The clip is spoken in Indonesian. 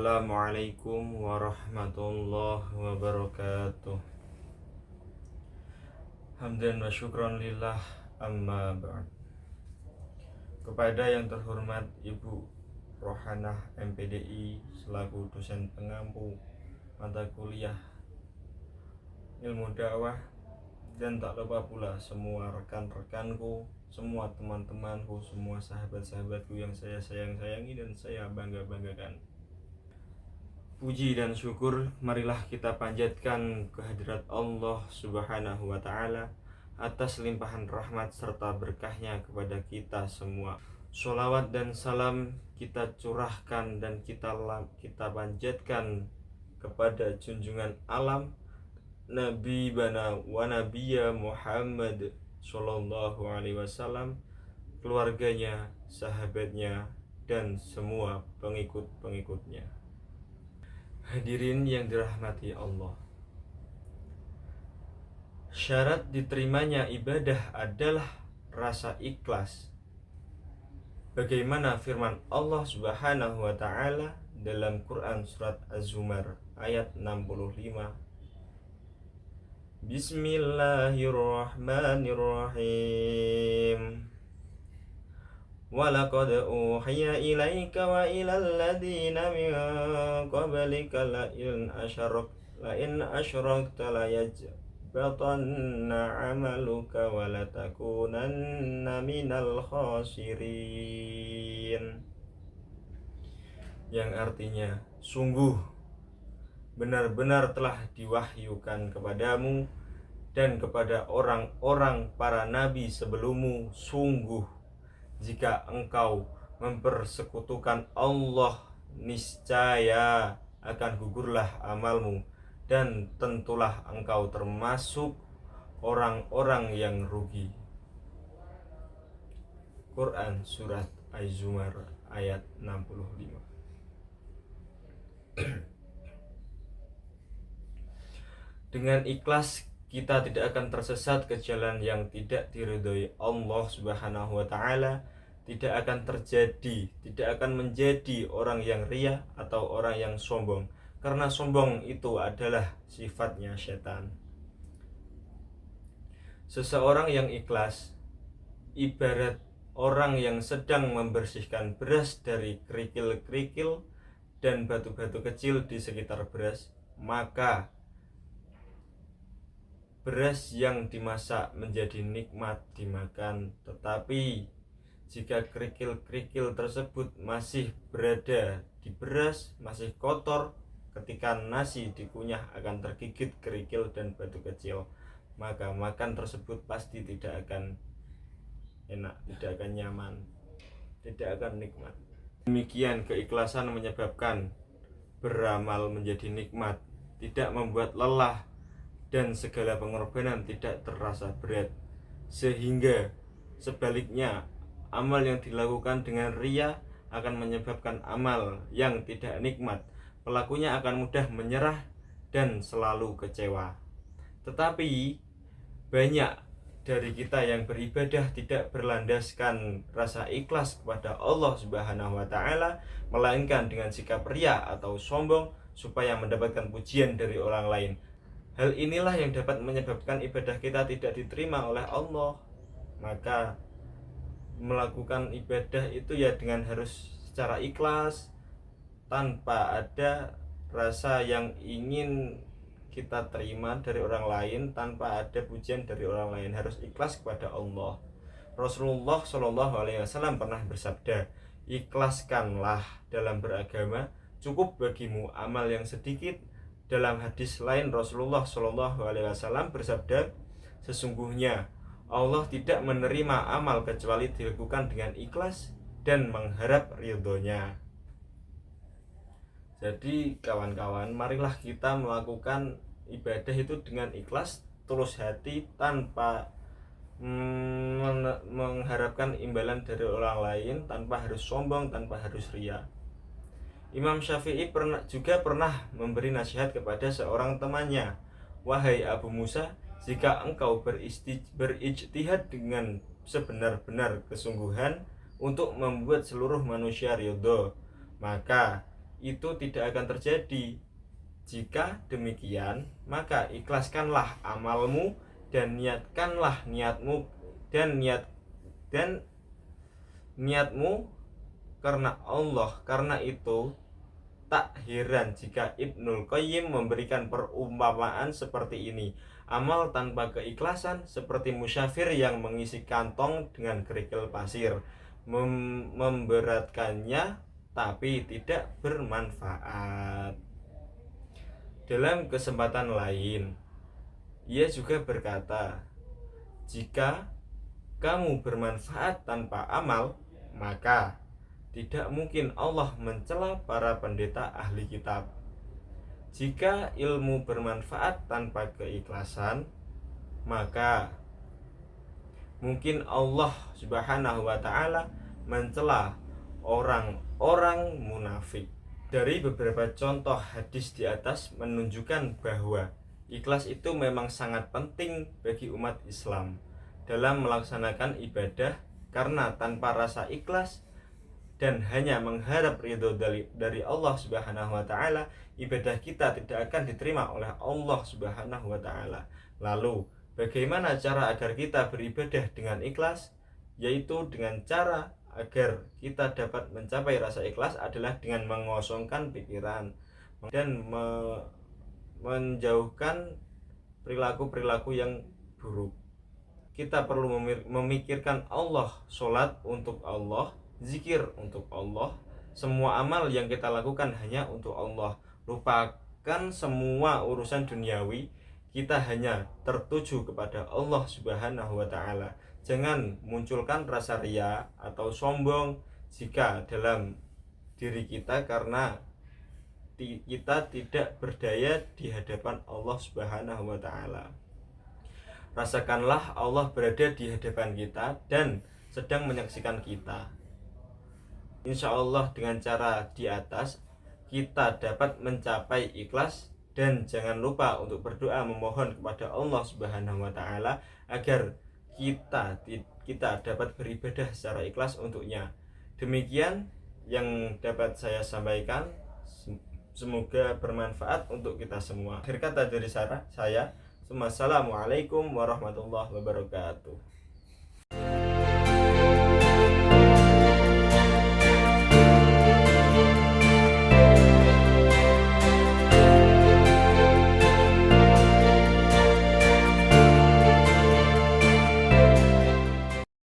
Assalamualaikum warahmatullahi wabarakatuh. Hamdan wa syukran lillah, amma ba'd. Kepada yang terhormat Ibu Rohanah MPDI selaku dosen pengampu mata kuliah ilmu dakwah, dan tak lupa pula semua rekan-rekanku, semua teman-temanku, semua sahabat-sahabatku yang saya sayang-sayangi dan saya bangga-banggakan. Puji dan syukur marilah kita panjatkan kehadirat Allah Subhanahu wa Ta'ala atas limpahan rahmat serta berkahnya kepada kita semua. Sholawat dan salam kita curahkan dan kita panjatkan kepada junjungan alam Nabi bana wa Nabiya Muhammad Sallallahu Alaihi Wasallam, keluarganya, sahabatnya, dan semua pengikut-pengikutnya. Hadirin yang dirahmati Allah, syarat diterimanya ibadah adalah rasa ikhlas. Bagaimana firman Allah Subhanahu wa Ta'ala dalam Quran surat Az-Zumar ayat 65. Bismillahirrahmanirrahim. وَلَقَدْ أُوحِيَ إِلَيْكَ وَإِلَى الَّذِينَ مِنْ قَبْلِكَ لَئِنْ أَشْرَكْتَ لَيَحْبَطَنَّ عَمَلُكَ وَلَتَكُونَنَّ مِنَ الْخَاسِرِينَ. Yang artinya, sungguh benar-benar telah diwahyukan kepadamu dan kepada orang-orang para nabi sebelummu, sungguh jika engkau mempersekutukan Allah, niscaya akan gugurlah amalmu dan tentulah engkau termasuk orang-orang yang rugi. Quran surat Az-Zumar ayat 65. Dengan ikhlas kita tidak akan tersesat ke jalan yang tidak diridhoi Allah Subhanahu wa Ta'ala. Tidak akan menjadi orang yang riya atau orang yang sombong, karena sombong itu adalah sifatnya setan. Seseorang yang ikhlas ibarat orang yang sedang membersihkan beras dari kerikil-kerikil dan batu-batu kecil di sekitar beras. Maka beras yang dimasak menjadi nikmat dimakan, tetapi jika kerikil-kerikil tersebut masih berada di beras, masih kotor, ketika nasi dikunyah akan tergigit kerikil dan batu kecil, maka makan tersebut pasti tidak akan enak, tidak akan nyaman, tidak akan nikmat. Demikian keikhlasan menyebabkan beramal menjadi nikmat, tidak membuat lelah, dan segala pengorbanan tidak terasa berat. Sehingga sebaliknya, amal yang dilakukan dengan riya akan menyebabkan amal yang tidak nikmat. Pelakunya akan mudah menyerah dan selalu kecewa. Tetapi banyak dari kita yang beribadah tidak berlandaskan rasa ikhlas kepada Allah Subhanahu wa Ta'ala, melainkan dengan sikap riya atau sombong supaya mendapatkan pujian dari orang lain. Hal inilah yang dapat menyebabkan ibadah kita tidak diterima oleh Allah. Maka melakukan ibadah itu ya dengan harus secara ikhlas, tanpa ada rasa yang ingin kita terima dari orang lain, tanpa ada pujian dari orang lain, harus ikhlas kepada Allah. Rasulullah Shallallahu Alaihi Wasallam pernah bersabda, ikhlaskanlah dalam beragama, cukup bagimu amal yang sedikit. Dalam hadis lain Rasulullah Shallallahu Alaihi Wasallam bersabda, sesungguhnya Allah tidak menerima amal kecuali dilakukan dengan ikhlas dan mengharap ridhonya. Jadi kawan-kawan, marilah kita melakukan ibadah itu dengan ikhlas, tulus hati, tanpa mengharapkan imbalan dari orang lain, tanpa harus sombong, tanpa harus riya. Imam Syafi'i juga pernah memberi nasihat kepada seorang temannya, wahai Abu Musa, jika engkau berijtihad dengan sebenar-benar kesungguhan untuk membuat seluruh manusia ridho, maka itu tidak akan terjadi. Jika demikian, maka ikhlaskanlah amalmu dan niatkanlah niatmu dan niatmu karena Allah. Karena itu tak heran jika Ibnul Qayyim memberikan perumpamaan seperti ini. Amal tanpa keikhlasan seperti musafir yang mengisi kantong dengan kerikil pasir, memberatkannya tapi tidak bermanfaat. Dalam kesempatan lain, ia juga berkata, jika kamu bermanfaat tanpa amal, maka tidak mungkin Allah mencela para pendeta ahli kitab. Jika ilmu bermanfaat tanpa keikhlasan, maka mungkin Allah Subhanahu wa taala mencela orang-orang munafik. Dari beberapa contoh hadis di atas menunjukkan bahwa ikhlas itu memang sangat penting bagi umat Islam dalam melaksanakan ibadah, karena tanpa rasa ikhlas dan hanya mengharap ridho dari Allah Subhanahu wa taala, ibadah kita tidak akan diterima oleh Allah Subhanahu wa taala. Lalu, bagaimana cara agar kita beribadah dengan ikhlas? Yaitu dengan cara agar kita dapat mencapai rasa ikhlas adalah dengan mengosongkan pikiran dan menjauhkan perilaku-perilaku yang buruk. Kita perlu memikirkan Allah, sholat untuk Allah, zikir untuk Allah. Semua amal yang kita lakukan hanya untuk Allah. Lupakan semua urusan duniawi. Kita hanya tertuju kepada Allah Subhanahu wa taala. Jangan munculkan rasa ria atau sombong jika dalam diri kita, karena kita tidak berdaya di hadapan Allah Subhanahu wa taala. Rasakanlah Allah berada di hadapan kita dan sedang menyaksikan kita. Insya Allah dengan cara di atas kita dapat mencapai ikhlas, dan jangan lupa untuk berdoa memohon kepada Allah Subhanahu wa taala agar kita dapat beribadah secara ikhlas untuknya. Demikian yang dapat saya sampaikan, semoga bermanfaat untuk kita semua. Akhir kata dari saya, Assalamualaikum warahmatullahi wabarakatuh.